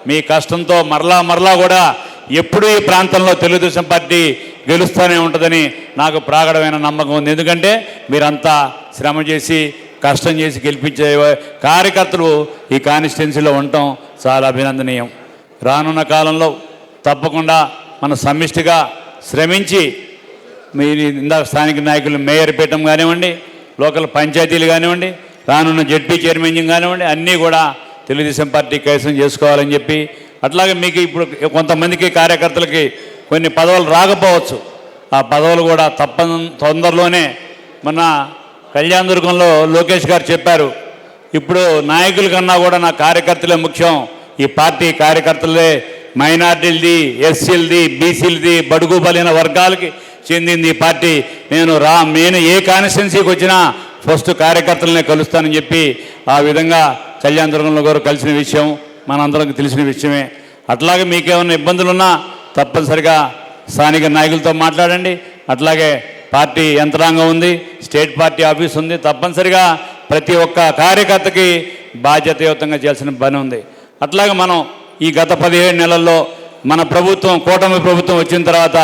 మీ కష్టంతో మరలా కూడా ఎప్పుడూ ఈ ప్రాంతంలో తెలుగుదేశం పార్టీ గెలుస్తూనే ఉంటుందని నాకు ప్రాగడమైన నమ్మకం ఉంది. ఎందుకంటే మీరంతా శ్రమ చేసి కష్టం చేసి గెలిపించే కార్యకర్తలు ఈ కాన్స్టిట్యున్సీలో ఉండటం చాలా అభినందనీయం. రానున్న కాలంలో తప్పకుండా మన సమిష్టిగా శ్రమించి మీరు ఇందాక స్థానిక నాయకులు మేయర్ పీఠం కానివ్వండి, లోకల్ పంచాయతీలు కానివ్వండి, రానున్న జెడ్పీ చైర్మన్ కానివ్వండి, అన్నీ కూడా తెలుగుదేశం పార్టీ కైవసం చేసుకోవాలని చెప్పి, అట్లాగే మీకు ఇప్పుడు కొంతమందికి కార్యకర్తలకి కొన్ని పదవులు రాకపోవచ్చు. ఆ పదవులు కూడా తొందరలోనే మన కళ్యాణదుర్గంలో లోకేష్ గారు చెప్పారు, ఇప్పుడు నాయకుల కన్నా కూడా నా కార్యకర్తలే ముఖ్యం, ఈ పార్టీ కార్యకర్తలే మైనార్టీలది, ఎస్సీలది, బీసీలది, బడుగు బలైన వర్గాలకి చెందింది ఈ పార్టీ. నేను ఏ కాన్స్టిట్యున్సీకి వచ్చినా ఫస్ట్ కార్యకర్తలనే కలుస్తానని చెప్పి ఆ విధంగా కళ్యాణదుర్గంలో గారు కలిసిన విషయం మనందరికి తెలిసిన విషయమే. అట్లాగే మీకేమైనా ఇబ్బందులున్నా తప్పనిసరిగా స్థానిక నాయకులతో మాట్లాడండి. అట్లాగే పార్టీ యంత్రాంగం ఉంది, స్టేట్ పార్టీ ఆఫీస్ ఉంది. తప్పనిసరిగా ప్రతి ఒక్క కార్యకర్తకి బాధ్యతాయుతంగా చేయాల్సిన పని ఉంది. అట్లాగే మనం ఈ గత 17 నెలల్లో మన ప్రభుత్వం, కూటమి ప్రభుత్వం వచ్చిన తర్వాత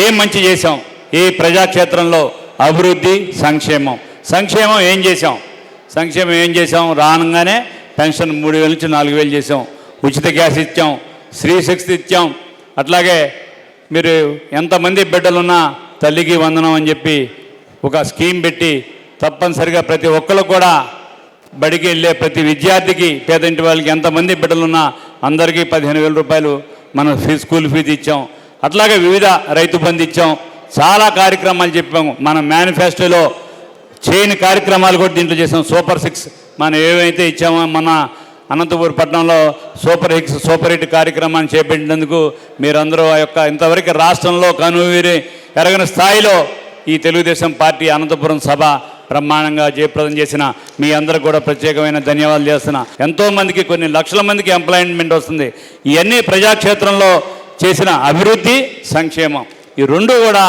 ఏం మంచి చేశాం, ఏ ప్రజాక్షేత్రంలో అభివృద్ధి, సంక్షేమం ఏం చేశాం రానంగానే పెన్షన్ 3,000 నుంచి 4,000 చేసాం, ఉచిత గ్యాస్ ఇచ్చాం, స్త్రీశక్తి ఇచ్చాం. అట్లాగే మీరు ఎంతమంది బిడ్డలున్నా తల్లికి వందనం అని చెప్పి ఒక స్కీమ్ పెట్టి తప్పనిసరిగా ప్రతి ఒక్కరికి కూడా బడికి వెళ్ళే ప్రతి విద్యార్థికి, పేదంటి వాళ్ళకి ఎంతమంది బిడ్డలున్నా అందరికీ 15,000 రూపాయలు మనం స్కూల్ ఫీజు ఇచ్చాం. అట్లాగే వివిధ రైతు బంధు ఇచ్చాం, చాలా కార్యక్రమాలు చెప్పాము. మన మేనిఫెస్టోలో చేయని కార్యక్రమాలు కూడా దీంట్లో చేసాం. సూపర్ 6 మనం ఏవైతే ఇచ్చామో, మన అనంతపురం పట్టణంలో సూపర్ హిట్ కార్యక్రమాన్ని చేపట్టినందుకు మీరందరూ ఆ యొక్క ఇంతవరకు రాష్ట్రంలో కనువిరి ఎరగని స్థాయిలో ఈ తెలుగుదేశం పార్టీ అనంతపురం సభ బ్రహ్మాండంగా జయప్రదం చేసిన మీ అందరికి కూడా ప్రత్యేకమైన ధన్యవాదాలు చేస్తున్నా. ఎంతోమందికి, కొన్ని లక్షల మందికి ఎంప్లాయ్మెంట్ వస్తుంది. ఇవన్నీ ప్రజాక్షేత్రంలో చేసిన అభివృద్ధి, సంక్షేమం, ఈ రెండు కూడా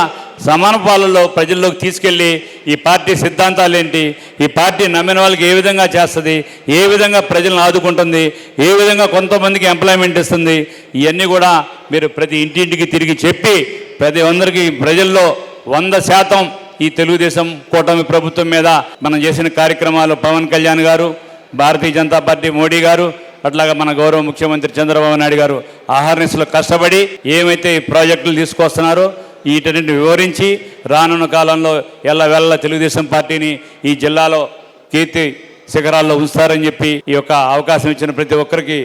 సమాన పాలనలో ప్రజల్లోకి తీసుకెళ్ళి ఈ పార్టీ సిద్ధాంతాలు ఏంటి, ఈ పార్టీ నమ్మిన వాళ్ళకి ఏ విధంగా చేస్తుంది, ఏ విధంగా ప్రజలను ఆదుకుంటుంది, ఏ విధంగా కొంతమందికి ఎంప్లాయ్మెంట్ ఇస్తుంది, ఇవన్నీ కూడా మీరు ప్రతి ఇంటింటికి తిరిగి చెప్పి ప్రజల్లో 100% ఈ తెలుగుదేశం కూటమి ప్రభుత్వం మీద మనం చేసిన కార్యక్రమాలు పవన్ కళ్యాణ్ గారు, భారతీయ జనతా పార్టీ మోడీ గారు, అట్లాగా మన గౌరవ ముఖ్యమంత్రి చంద్రబాబు నాయుడు గారు ఆహార్నిశలో కష్టపడి ఏమైతే ఈ ప్రాజెక్టులు తీసుకొస్తున్నారో వీటన్నిటిని వివరించి రానున్న కాలంలో ఎల్లవెల్ల తెలుగుదేశం పార్టీని ఈ జిల్లాలో కీర్తి శిఖరాల్లో ఉంచుతారని చెప్పి ఈ యొక్క అవకాశం ఇచ్చిన ప్రతి ఒక్కరికి